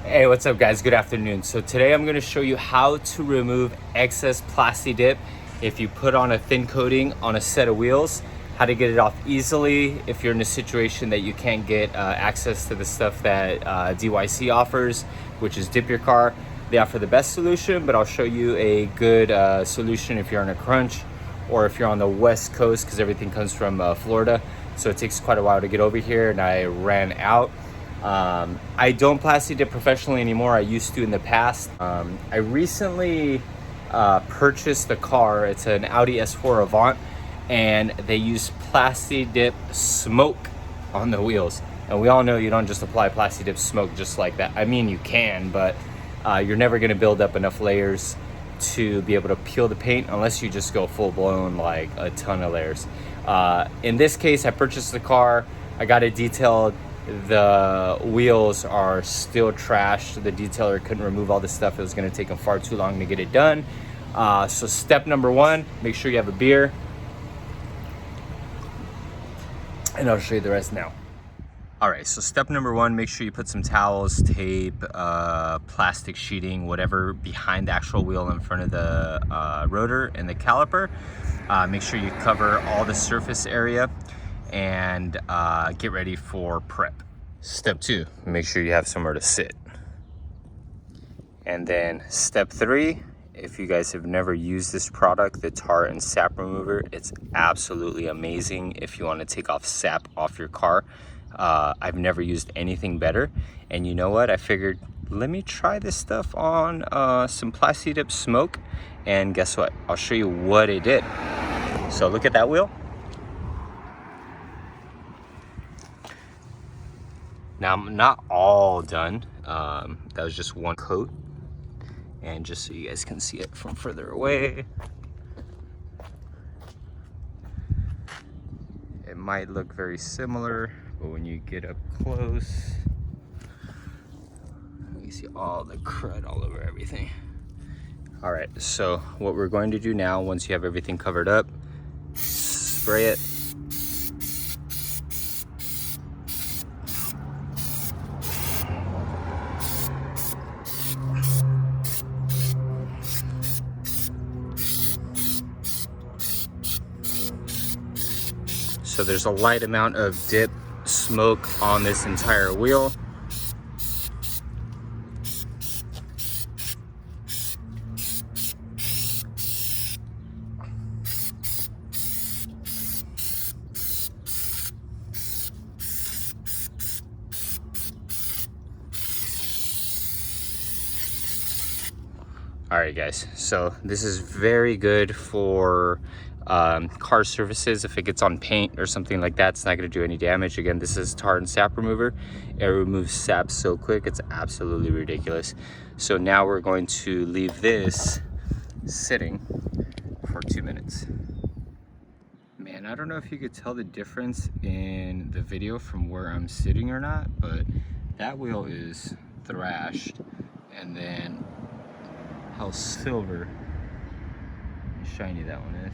Hey, what's up guys? Good afternoon. So today I'm going to show you how to remove excess PlastiDip if you put on a thin coating on a set of wheels, how to get it off easily if you're in a situation that you can't get access to the stuff that DYC offers, which is dip your car. They offer the best solution, but I'll show you a good solution if you're in a crunch or if you're on the West Coast, because everything comes from Florida. So it takes quite a while to get over here and I ran out. I don't PlastiDip professionally anymore. I used to in the past. I recently purchased a car. It's an Audi S4 Avant, and they use PlastiDip smoke on the wheels. And we all know you don't just apply PlastiDip smoke just like that. I mean, you can, but you're never going to build up enough layers to be able to peel the paint unless you just go full blown, like a ton of layers. In this case, I purchased the car. I got it detailed. The wheels are still trashed. The detailer couldn't remove all this stuff. It was going to take them far too long to get it done. So step number one, make sure you have a beer, and I'll show you the rest now. All right, so step number one, make sure you put some towels, tape, plastic sheeting, whatever behind the actual wheel in front of the rotor and the caliper. Make sure you cover all the surface area and get ready for prep. Step two, make sure you have somewhere to sit. And then step three, if you guys have never used this product, the tar and sap remover, it's absolutely amazing if you want to take off sap off your car. I've never used anything better. And you know what? I figured, let me try this stuff on some PlastiDip smoke. And guess what? I'll show you what it did. So look at that wheel. Now, I'm not all done. That was just one coat. And just so you guys can see it from further away, it might look very similar, but when you get up close, you see all the crud all over everything. All right, so what we're going to do now, once you have everything covered up, spray it. So there's a light amount of dip smoke on this entire wheel. All right, guys, so this is very good for car surfaces. If it gets on paint or something like that, it's not going to do any damage. Again, this is tar and sap remover. It removes sap so quick, it's absolutely ridiculous. So now we're going to leave this sitting for 2 minutes. Man, I don't know if you could tell the difference in the video from where I'm sitting or not, but that wheel is thrashed, and then how silver and shiny that one is.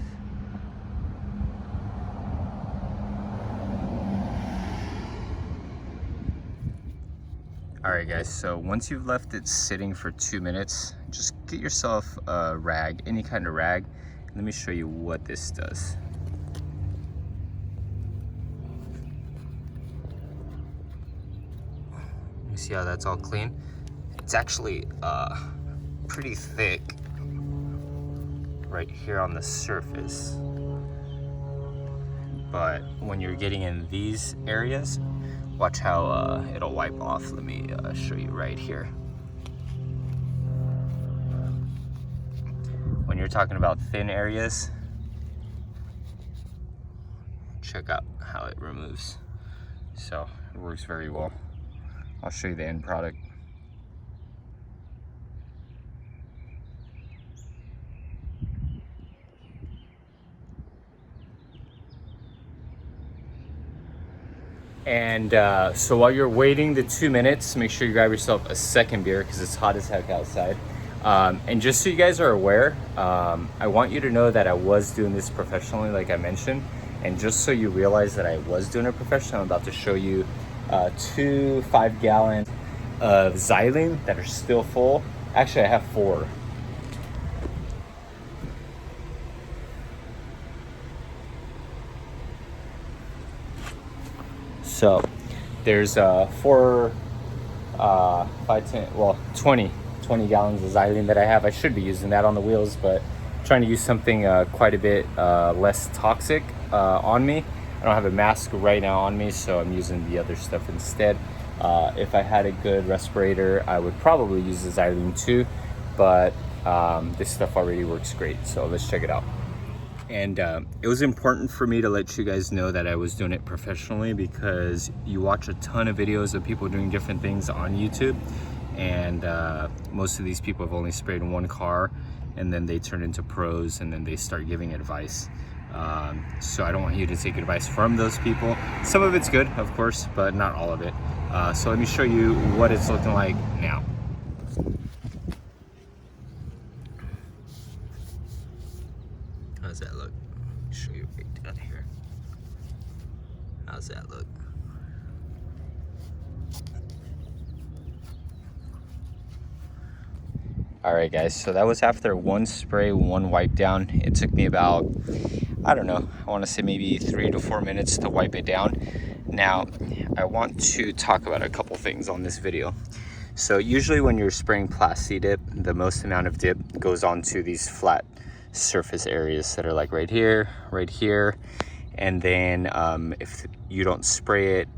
All right, guys, so once you've left it sitting for 2 minutes, just get yourself a rag, any kind of rag. Let me show you what this does. You see how that's all clean? It's actually pretty thick right here on the surface, but when you're getting in these areas, watch how it'll wipe off. Let me show you right here. When you're talking about thin areas, check out how it removes. So it works very well. I'll show you the end product. And so while you're waiting the 2 minutes, make sure you grab yourself a second beer because it's hot as heck outside. And just so you guys are aware, I want you to know that I was doing this professionally, like I mentioned. And just so you realize that I was doing it professionally, I'm about to show you 2 5-gallon of xylene that are still full. Actually, I have 4. So there's 4, 5, 10, well, 20 gallons of xylene that I have. I should be using that on the wheels, but I'm trying to use something quite a bit less toxic on me. I don't have a mask right now on me, so I'm using the other stuff instead. If I had a good respirator, I would probably use the xylene too, but this stuff already works great, so let's check it out. And it was important for me to let you guys know that I was doing it professionally, because you watch a ton of videos of people doing different things on YouTube, and most of these people have only sprayed one car, and then they turn into pros, and then they start giving advice. So I don't want you to take advice from those people. Some of it's good, of course, but not all of it. So let me show you what it's looking like now. How's that look? Show you right down here. How's that look? All right, guys, so that was after 1 spray, 1 wipe down. It took me about, I don't know, I want to say maybe 3 to 4 minutes to wipe it down. Now, I want to talk about a couple things on this video. So usually when you're spraying PlastiDip, the most amount of dip goes onto these flat surface areas that are like right here, and then if you don't spray it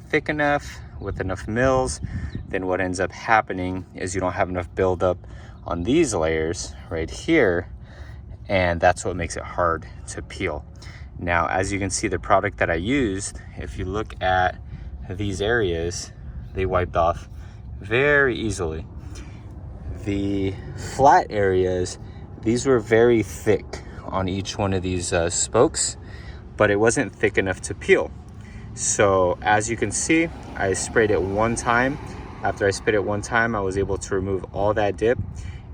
thick enough with enough mils, then what ends up happening is you don't have enough buildup on these layers right here, and that's what makes it hard to peel. Now, as you can see, the product that I used, if you look at these areas, they wiped off very easily. The flat areas, these were very thick on each one of these spokes, but it wasn't thick enough to peel. So as you can see, I sprayed it 1 time. After I sprayed it 1 time, I was able to remove all that dip,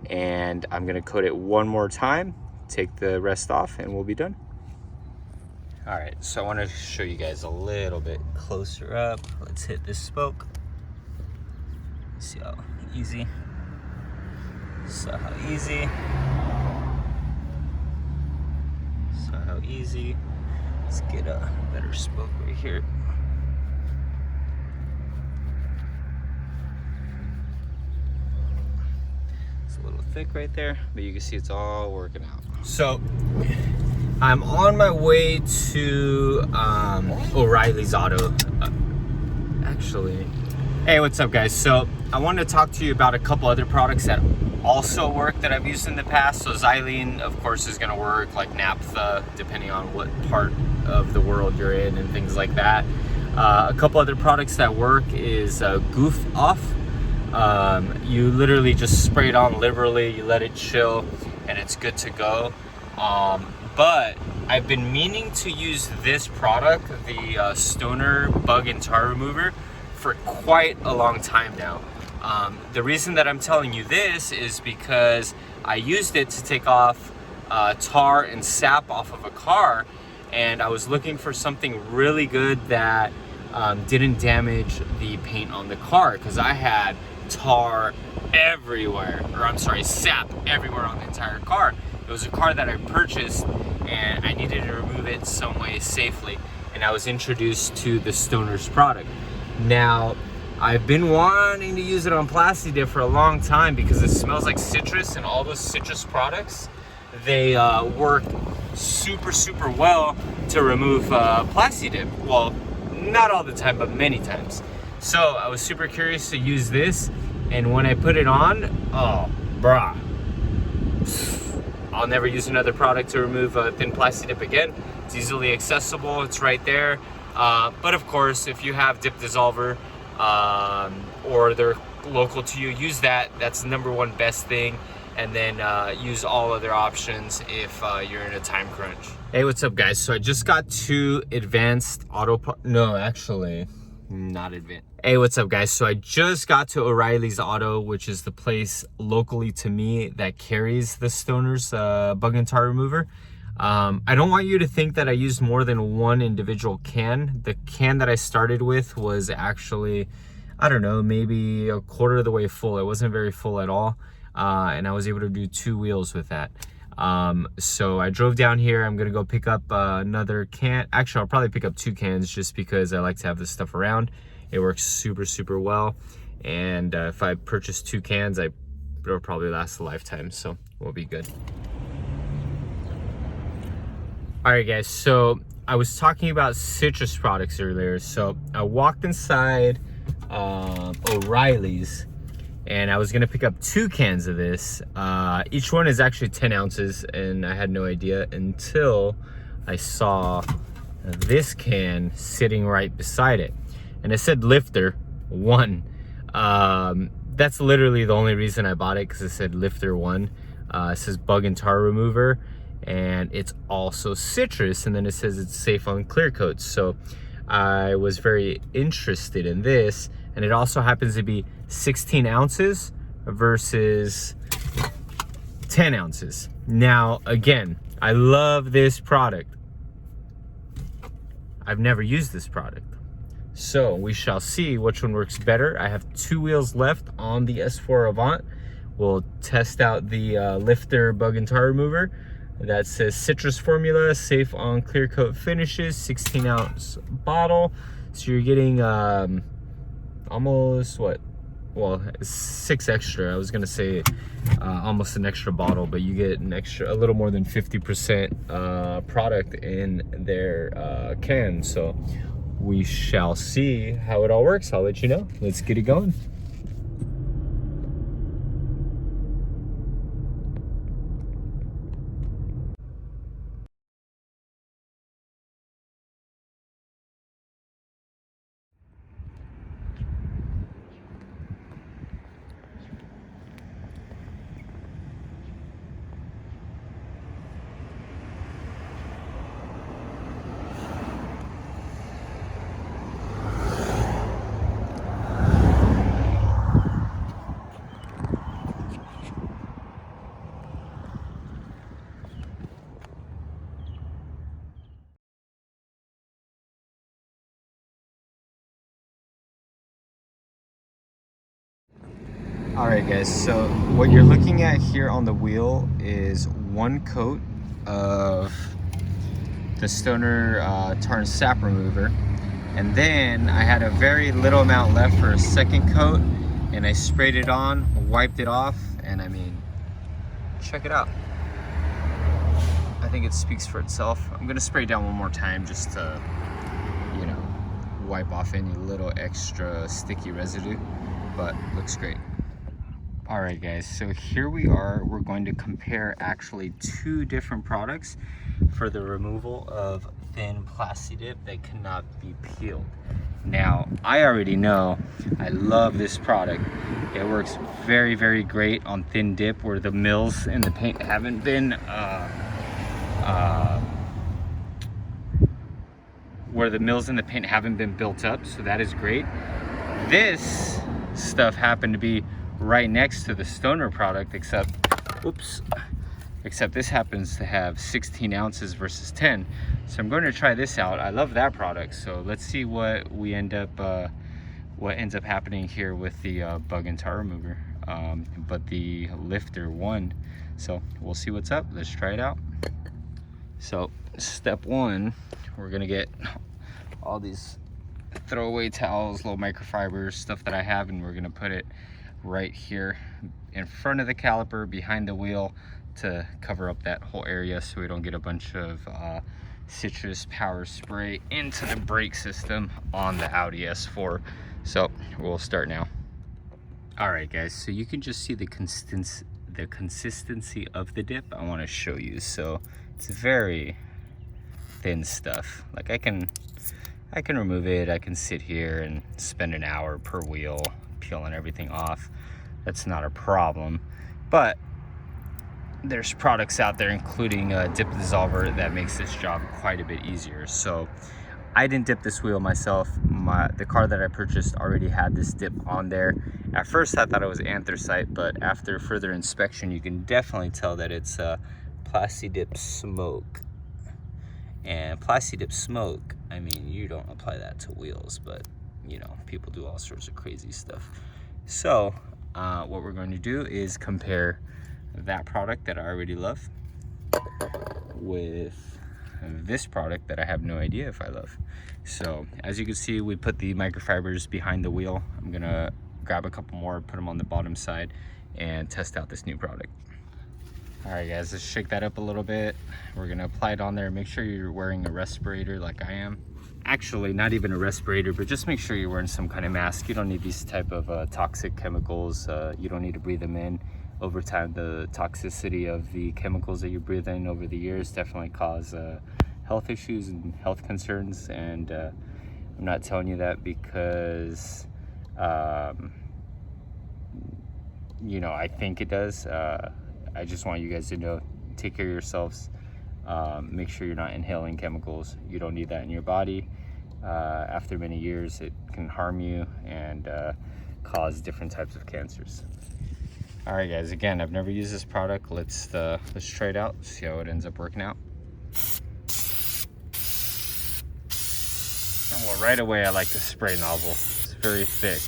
and I'm gonna coat it 1 more time, take the rest off, and we'll be done. All right, so I wanna show you guys a little bit closer up. Let's hit this spoke. See how easy. So how easy. So how easy. Let's get a better spoke right here. It's a little thick right there, but you can see it's all working out. So I'm on my way to O'Reilly's Auto. Actually, hey, what's up, guys? So I wanted to talk to you about a couple other products that also work that I've used in the past. So xylene, of course, is gonna work, like naphtha, depending on what part of the world you're in and things like that. A couple other products that work is Goof Off. You literally just spray it on liberally, you let it chill, and it's good to go. But I've been meaning to use this product, the Stoner Bug and Tar Remover, for quite a long time now. The reason that I'm telling you this is because I used it to take off tar and sap off of a car, and I was looking for something really good that didn't damage the paint on the car, because I had tar everywhere, or I'm sorry, sap everywhere on the entire car. It was a car that I purchased, and I needed to remove it some way safely, and I was introduced to the Stoner's product. Now, I've been wanting to use it on PlastiDip for a long time because it smells like citrus, and all those citrus products, they work super well to remove PlastiDip. Well, not all the time, but many times. So I was super curious to use this, and when I put it on, oh, brah. I'll never use another product to remove thin PlastiDip again. It's easily accessible, it's right there. But of course, if you have dip dissolver or they're local to you, use that. That's the #1 best thing. And then use all other options if you're in a time crunch. Hey, what's up, guys? So I just got to Advanced Auto no, actually not Advanced. Hey, what's up, guys? So I just got to O'Reilly's Auto, which is the place locally to me that carries the Stoner's Bug and Tar Remover. I don't want you to think that I used more than one individual can. The can that I started with was actually I don't know, maybe a quarter of the way full. It wasn't very full at all. And I was able to do 2 wheels with that. So I drove down here. I'm gonna go pick up another can. Actually, I'll probably pick up 2 cans just because I like to have this stuff around. It works super, super well. And if I purchase 2 cans, it'll probably last a lifetime, so we'll be good. All right, guys, so I was talking about citrus products earlier. So I walked inside O'Reilly's, and I was gonna pick up 2 cans of this. Each one is actually 10 ounces, and I had no idea until I saw this can sitting right beside it. And it said Lifter 1. That's literally the only reason I bought it, because it said Lifter 1. It says bug and tar remover, and it's also citrus, and then it says it's safe on clear coats. So I was very interested in this, and it also happens to be 16 ounces versus 10 ounces. Now, again, I love this product. I've never used this product, so we shall see which one works better. I have 2 wheels left on the S4 Avant. We'll test out the Lifter bug and tar remover. That says citrus formula, safe on clear coat finishes, 16 ounce bottle. So you're getting almost what? Well, 6 extra. I was gonna say almost an extra bottle, but you get an extra, a little more than 50% product in their can. So we shall see how it all works. I'll let you know. Let's get it going. All right, guys, so what you're looking at here on the wheel is 1 coat of the Stoner tar and sap remover, and then I had a very little amount left for a 2nd coat, and I sprayed it on, wiped it off, and I mean, check it out. I think it speaks for itself. I'm gonna spray it down one more time just to, you know, wipe off any little extra sticky residue, but looks great. All right, guys, so here we are. We're going to compare actually 2 different products for the removal of thin PlastiDip that cannot be peeled. Now, I already know I love this product. It works very, very great on thin dip where the mills in the paint haven't been built up, so that is great. This stuff happened to be right next to the Stoner product, except this happens to have 16 ounces versus 10. So I'm going to try this out. I love that product, so let's see what ends up happening here with the bug and tar remover, but the Lifter 1. So we'll see what's up. Let's try it out. So step 1, we're gonna get all these throwaway towels, little microfibers, stuff that I have, and we're gonna put it right here in front of the caliper behind the wheel to cover up that whole area so we don't get a bunch of citrus power spray into the brake system on the Audi S4. So we'll start now. All right, guys, so you can just see the consistency of the dip. I want to show you. So it's very thin stuff. Like I can remove it. I can sit here and spend an hour per wheel peeling everything off. That's not a problem, but there's products out there, including dip dissolver, that makes this job quite a bit easier. So I didn't dip this wheel myself. The car that I purchased already had this dip on there. At first I thought it was anthracite, but after further inspection you can definitely tell that it's PlastiDip smoke. And PlastiDip smoke, I mean, you don't apply that to wheels, but you know, people do all sorts of crazy stuff. So what we're going to do is compare that product that I already love with this product that I have no idea if I love. So as you can see, we put the microfibers behind the wheel. I'm gonna grab a couple more, put them on the bottom side, and test out this new product. All right guys, let's shake that up a little bit. We're gonna apply it on there. Make sure you're wearing a respirator like I am. Actually, not even a respirator, but just make sure you're wearing some kind of mask. You don't need these type of toxic chemicals. You don't need to breathe them in. Over time, the toxicity of the chemicals that you breathe in over the years definitely cause health issues and health concerns. And I'm not telling you that because you know, I think it does. I just want you guys to know, take care of yourselves. Make sure you're not inhaling chemicals. You don't need that in your body. After many years, it can harm you and cause different types of cancers. All right guys, again, I've never used this product. Let's try it out, see how it ends up working out. Well, right away I like the spray nozzle. It's very thick.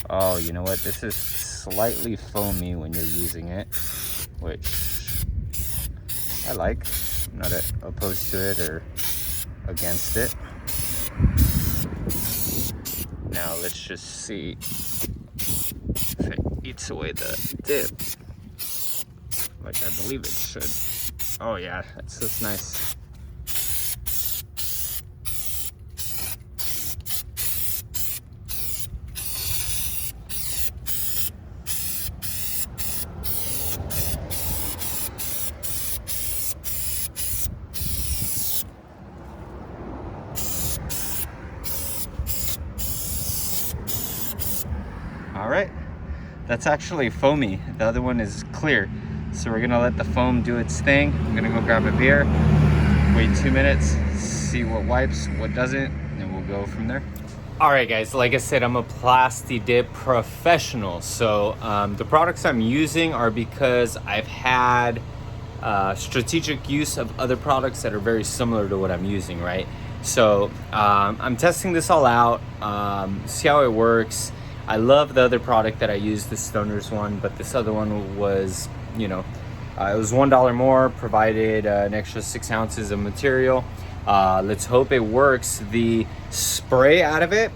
Oh, you know what? This is slightly foamy when you're using it, which I like. I'm not opposed to it or against it. Now let's just see if it eats away the dip, like I believe it should. Oh yeah, that's nice. All right, that's actually foamy. The other one is clear. So we're gonna let the foam do its thing. I'm gonna go grab a beer, wait 2 minutes, see what wipes, what doesn't, and we'll go from there. All right guys, like I said, I'm a PlastiDip professional. So the products I'm using are because I've had strategic use of other products that are very similar to what I'm using, right? So I'm testing this all out, see how it works. I love the other product that I used, the Stoner's one, but this other one was, you know, it was $1 more, provided an extra 6 ounces of material. Let's hope it works. The spray out of it,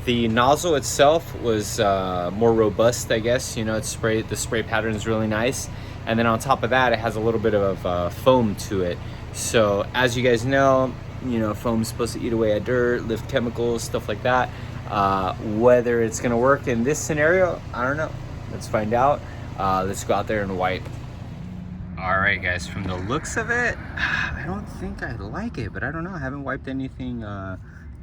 the nozzle itself was more robust, I guess. You know, the spray pattern is really nice. And then on top of that, it has a little bit of foam to it. So as you guys know, you know, foam's supposed to eat away at dirt, lift chemicals, stuff like that. Whether it's gonna work in this scenario, I don't know. Let's find out. Let's go out there and wipe. All right guys, from the looks of it, I don't think I like it, but I don't know. I haven't wiped anything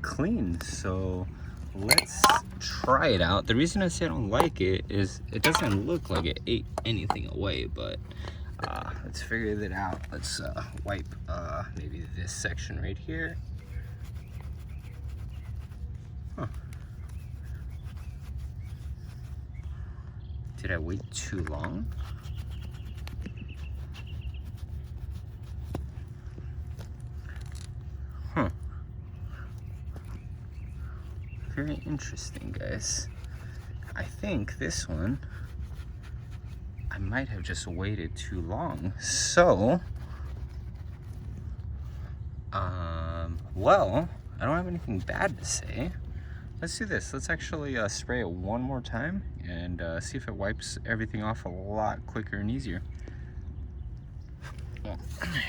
clean, so let's try it out. The reason I say I don't like it is it doesn't look like it ate anything away, but let's figure that out. Let's wipe maybe this section right here. Huh. Did I wait too long? Huh. Very interesting, guys. I think this one, I might have just waited too long. So, well, I don't have anything bad to say. Let's do this. Let's actually spray it one more time and see if it wipes everything off a lot quicker and easier. Well,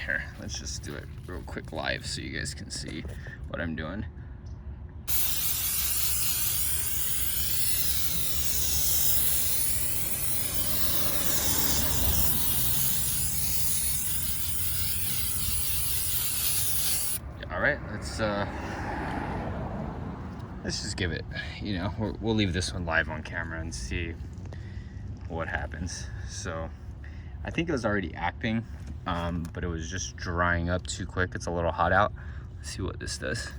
here, let's just do it real quick live so you guys can see what I'm doing. All right, let's just give it, you know, we'll leave this one live on camera and see what happens. So I think it was already acting, but it was just drying up too quick. It's a little hot out. Let's see what this does.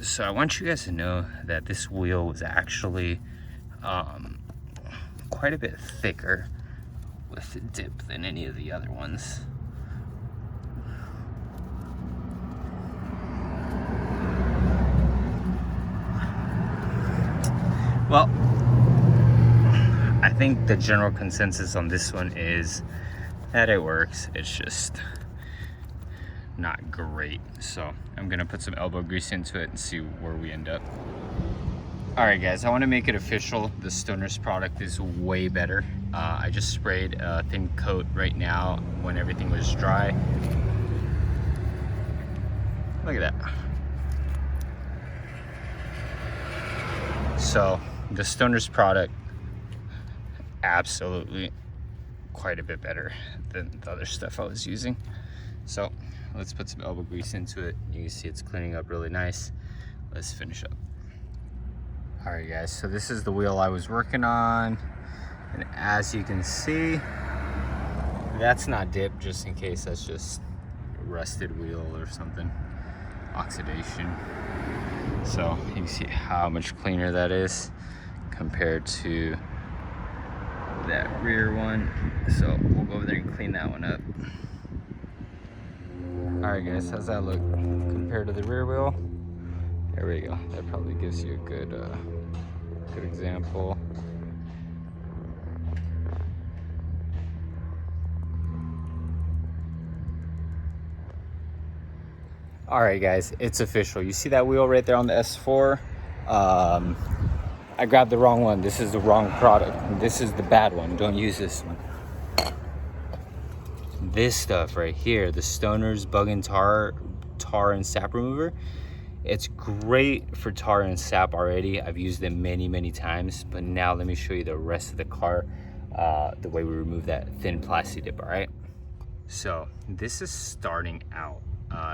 So I want you guys to know that this wheel was actually quite a bit thicker with the dip than any of the other ones. Well, I think the general consensus on this one is that it works. It's just not great. So I'm gonna put some elbow grease into it and see where we end up. All right, guys, I want to make it official. The Stoner's product is way better. I just sprayed a thin coat right now when everything was dry. Look at that. So the Stoner's product, absolutely quite a bit better than the other stuff I was using. So let's put some elbow grease into it. You can see it's cleaning up really nice. Let's finish up. All right, guys, so this is the wheel I was working on. And as you can see, that's not dipped, just in case that's just a rusted wheel or something, oxidation. So you can see how much cleaner that is compared to that rear one. So we'll go over there and clean that one up. All right, guys, how's that look compared to the rear wheel? There we go. That probably gives you a good example. All right, guys, it's official. You see that wheel right there on the S4? I grabbed the wrong one. This is the wrong product. This is the bad one. Don't use this one. This stuff right here, the Stoner's Bug and Tar and Sap Remover. It's great for tar and sap already. I've used it many times, but now let me show you the rest of the car, the way we remove that thin PlastiDip, all right? So this is starting out.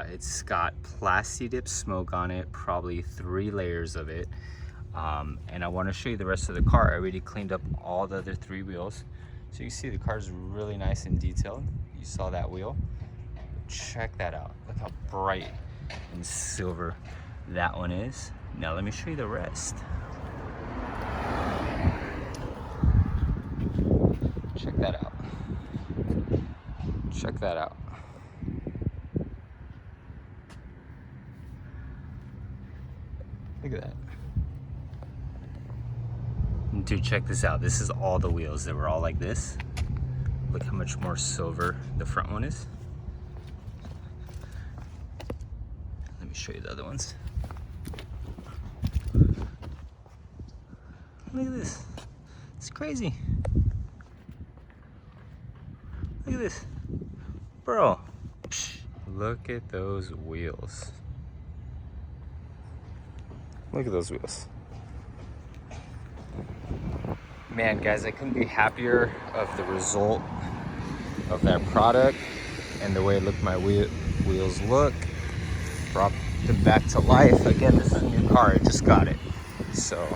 It's got PlastiDip smoke on it, probably 3 layers of it. And I wanna show you the rest of the car. I already cleaned up all the other 3 wheels. So you see the car's really nice and detailed. You saw that wheel. Check that out. Look how bright and silver that one is. Now let me show you the rest. Check that out. Check that out. Look at that. Dude, check this out. This is all the wheels that were all like this. Look how much more silver the front one is. Let me show you the other ones. Look at this. It's crazy. Look at this. Bro, look at those wheels. Look at those wheels. Man, guys, I couldn't be happier of the result of that product and the way my wheels look. Brought them back to life. Again, this is a new car. I just got it. So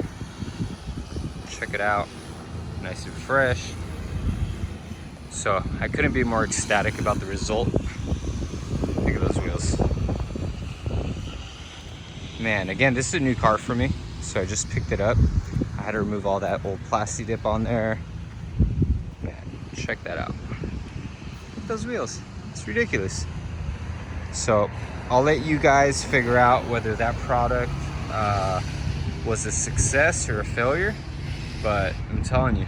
check it out. Nice and fresh. So I couldn't be more ecstatic about the result. Look at those wheels. Man, again, this is a new car for me. So I just picked it up. I had to remove all that old PlastiDip on there. Man, check that out. Look at those wheels. It's ridiculous. So I'll let you guys figure out whether that product was a success or a failure. But I'm telling you,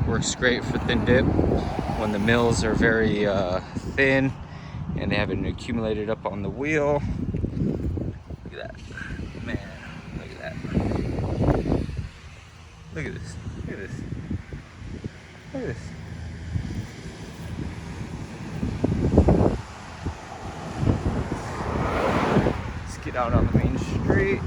works great for thin dip when the mills are very thin and they haven't accumulated up on the wheel. Look at that. Man, look at that. Look at this. Look at this. Look at this. Let's get out on the main street.